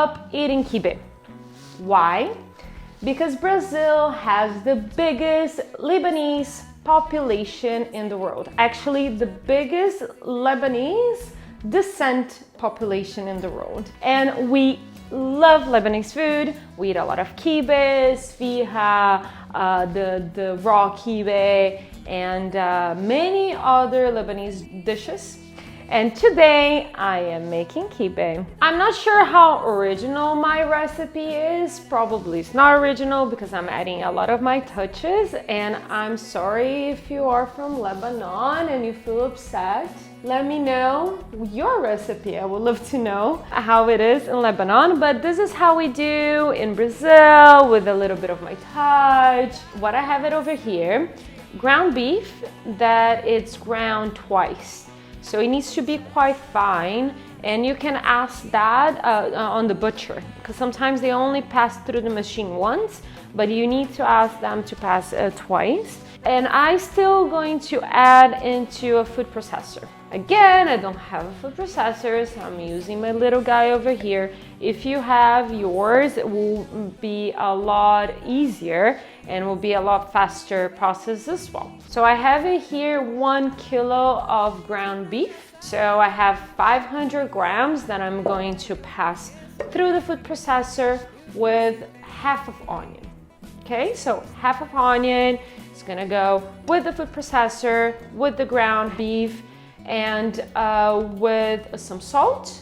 up eating kibe. Why? Because Brazil has the biggest Lebanese population in the world. Actually, the biggest Lebanese descent population in the world. And we love Lebanese food. We eat a lot of kibes, fiha, the raw kibe, and many other Lebanese dishes. And today I am making kibe. I'm not sure how original my recipe is. Probably it's not original because I'm adding a lot of my touches, and I'm sorry if you are from Lebanon and you feel upset. Let me know your recipe. I would love to know how it is in Lebanon, but this is how we do in Brazil with a little bit of my touch. What I have it over here, ground beef that it's ground twice. So it needs to be quite fine, and you can ask that on the butcher, because sometimes they only pass through the machine once, but you need to ask them to pass twice. And I'm still going to add into a food processor. Again, I don't have a food processor, so I'm using my little guy over here. If you have yours, it will be a lot easier and will be a lot faster process as well. So I have it here 1 kilo of ground beef. So I have 500 grams that I'm going to pass through the food processor with half of onion. Okay, so half of onion is gonna go with the food processor, with the ground beef, and with some salt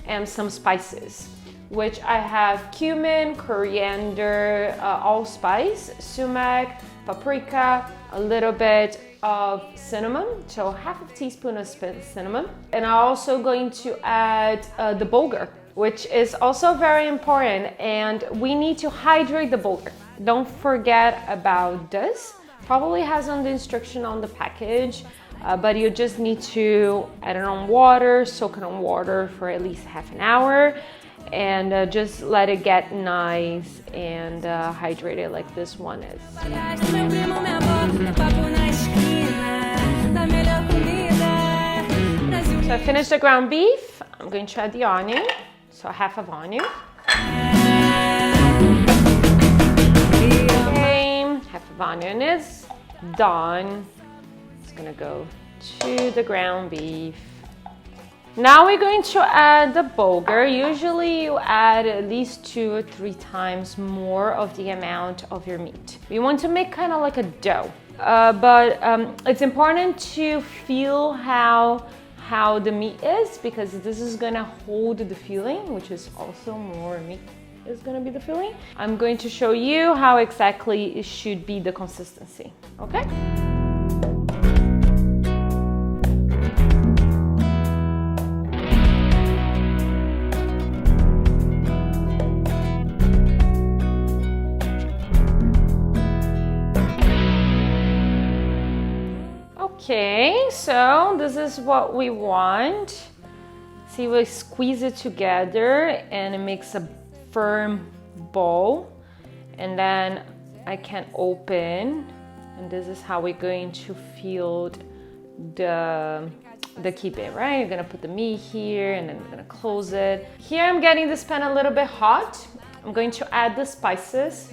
and some spices, which I have cumin, coriander, allspice, sumac, paprika, a little bit of cinnamon, so half a teaspoon of cinnamon. And I'm also going to add the bulgur, which is also very important, and we need to hydrate the bulgur. Don't forget about this. Probably has on the instruction on the package, but you just need to add it on water, soak it on water for at least half an hour, and just let it get nice and hydrated like this one is. So I finished the ground beef. I'm going to add the onion, so half of onion. Half of onion is done. It's gonna go to the ground beef. Now we're going to add the bulgur. Usually you add at least 2 or 3 times more of the amount of your meat. We want to make kind of like a dough, but it's important to feel how the meat is, because this is gonna hold the filling, which is also more meat is going to be the filling. I'm going to show you how exactly it should be the consistency, okay? Okay, so this is what we want. See, we squeeze it together and it makes a firm ball, and then I can open, and this is how we're going to fill the kibe, right? You're gonna put the meat here, and then we're gonna close it. Here I'm getting this pan a little bit hot. I'm going to add the spices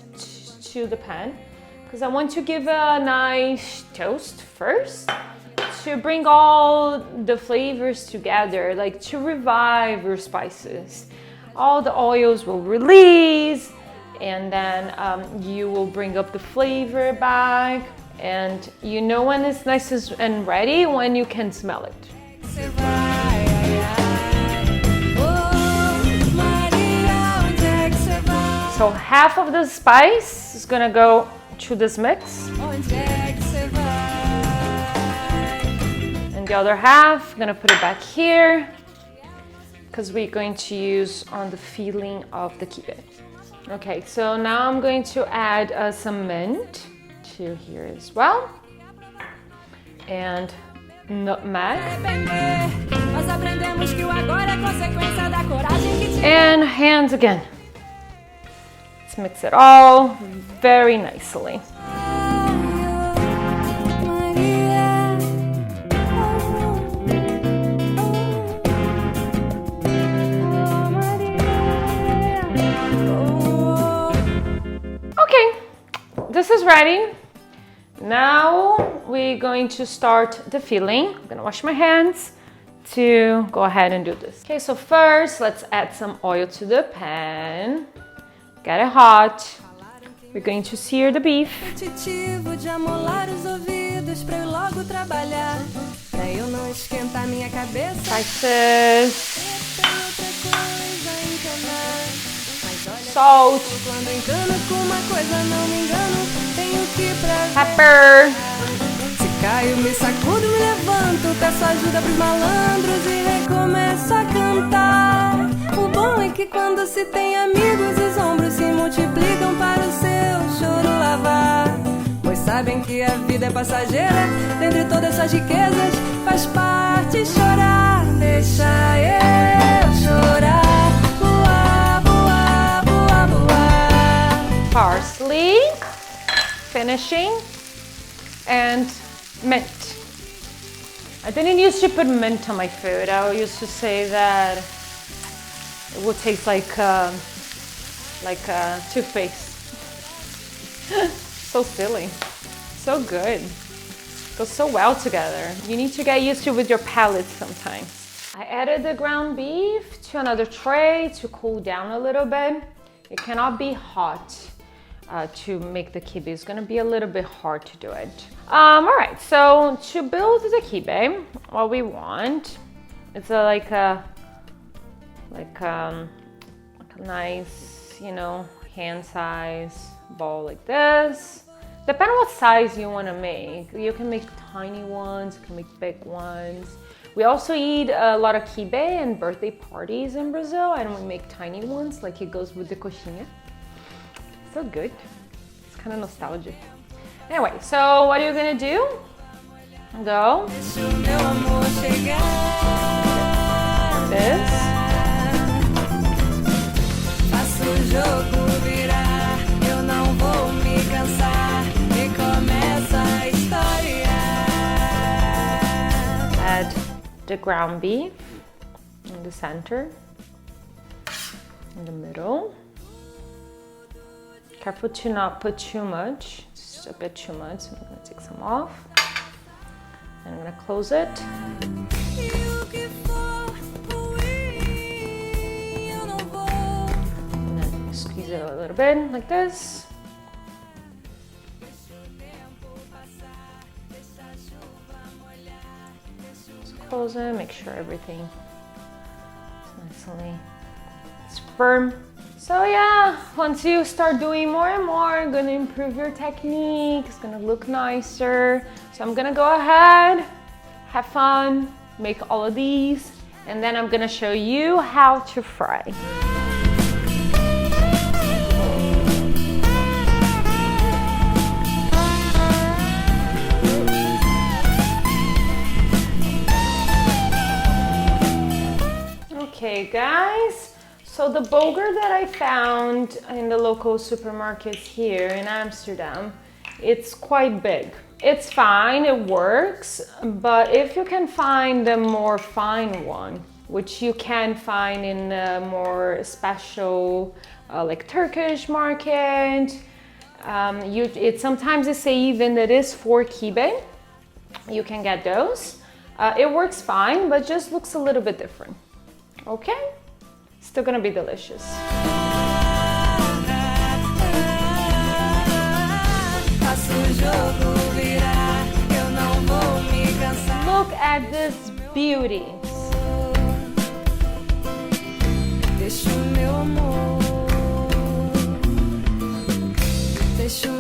to the pan because I want to give a nice toast first to bring all the flavors together, like to revive your spices. All the oils will release, and then you will bring up the flavor back, and you know when it's nice and ready when you can smell it. So half of the spice is gonna go to this mix, and the other half, I'm gonna put it back here, because we're going to use on the filling of the kibe. Okay, so now I'm going to add some mint to here as well, and nutmed, and hands again. Let's mix it all very nicely. ready. Now we're going to start the filling. I'm gonna wash my hands to go ahead and do this. Okay, so first let's add some oil to the pan. Get it hot. We're going to sear the beef. Spices. Salt. Pepper. Caio, me sacudo, me levanto, peço ajuda pros malandros e recomeço a cantar. O bom é que quando se tem amigos, os ombros se multiplicam para o seu choro lavar. Pois sabem que a vida é passageira, dentre todas essas riquezas, faz parte chorar. Deixa eu chorar, voar, voar, voar, voar. Parsley, finishing, and mint. I didn't used to put mint on my food. I used to say that it would taste like toothpaste. So silly. So good. Goes so well together. You need to get used to it with your palate sometimes. I added the ground beef to another tray to cool down a little bit. It cannot be hot. To make the kibe. It's gonna be a little bit hard to do it. All right, so to build the kibe, what we want, it's like a nice, hand size ball like this. Depending on what size you want to make. You can make tiny ones, you can make big ones. We also eat a lot of kibe and birthday parties in Brazil, and we make tiny ones, like it goes with the coxinha. So good. It's kind of nostalgic. Anyway, so what are you gonna do? Go. This. Add the ground beef in the center, in the middle. Careful to not put too much, just a bit too much. So I'm gonna take some off. And I'm gonna close it. And then squeeze it a little bit like this. Just close it, make sure everything is nicely firm. So yeah, once you start doing more and more, you're gonna improve your technique, it's gonna look nicer. So I'm gonna go ahead, have fun, make all of these, and then I'm gonna show you how to fry. Okay guys, so the bulgur that I found in the local supermarkets here in Amsterdam, it's quite big. It's fine, it works, but if you can find a more fine one, which you can find in a more special like Turkish market, sometimes they say even that is for kibe, you can get those. It works fine, but just looks a little bit different. Okay? Still gonna be delicious. Look at this beauty. Deixa o meu amor, deixa o